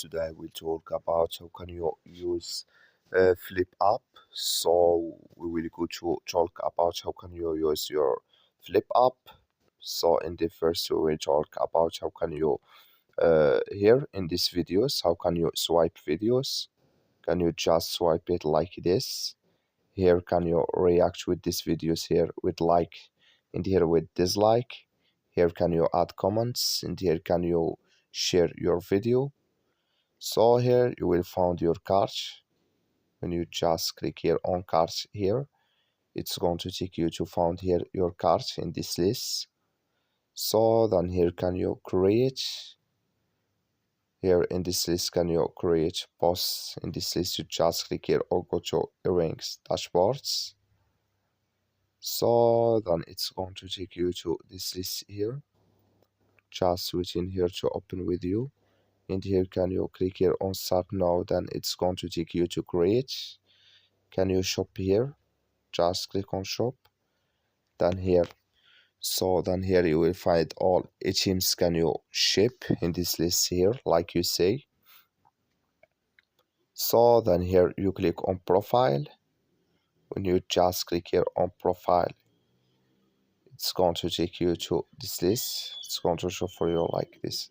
Today we'll talk about how can you use Flip app. So we will go to talk about how can you use your Flip app. So in the first we will talk about how can you here in these videos how can you swipe videos. Can you just swipe it like this? Here can you react with these videos here with like, and here with dislike. Here can you add comments, and here can you share your video. So here you will find your cart. When you just click here on cart here, it's going to take you to find here your cart in this list. So then here can you create. Here in this list can you create posts. In this list you just click here or go to earrings dashboards. So then it's going to take you to this list here. Just switch in here to open with you. And here can you click here on start now, then it's going to take you to create. Can you shop here? Just click on shop. Then here. So then here you will find all items can you ship in this list here, like you say. So then here you click on profile. When you just click here on profile, it's going to take you to this list. It's going to show for you like this.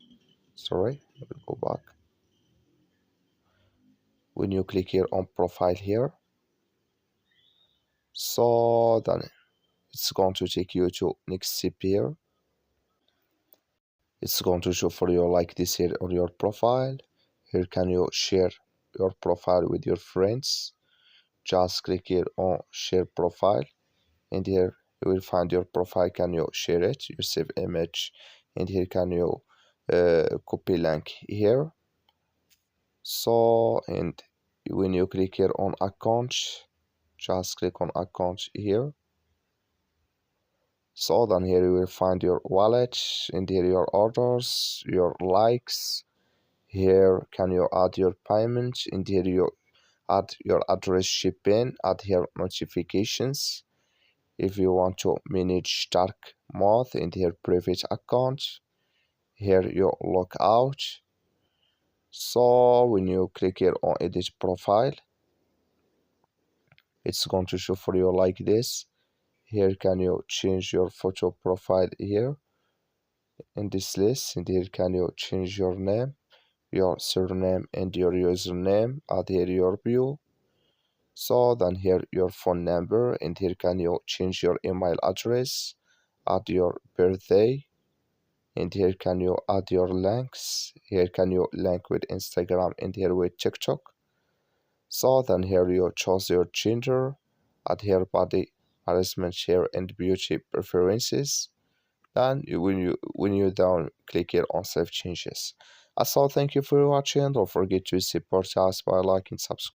Sorry, I will go back. When you click here on profile here, so then it's going to take you to next step here. It's going to show for you like this here on your profile. Here can you share your profile with your friends. Just click here on share profile, and here you will find your profile. Can you share it? You save image, and here can you copy link here. So and when you click here on account, just click on account here. So then here you will find your wallet, and here your orders, your likes. Here can you add your payment, and here you add your address shipping, add here notifications. If you want to manage dark mode, and here private account, here you log out. So when you click here on edit profile, it's going to show for you like this. Here can you change your photo profile here in this list, and here can you change your name, your surname, and your username. Add here your view. So then here your phone number, and here can you change your email address, add your birthday, and here can you add your links. Here can you link with Instagram, and here with TikTok. So then here you choose your gender, add here body harassment here and beauty preferences. Then when you down click here on save changes. Also, thank you for watching. Don't forget to support us by liking, subscribe.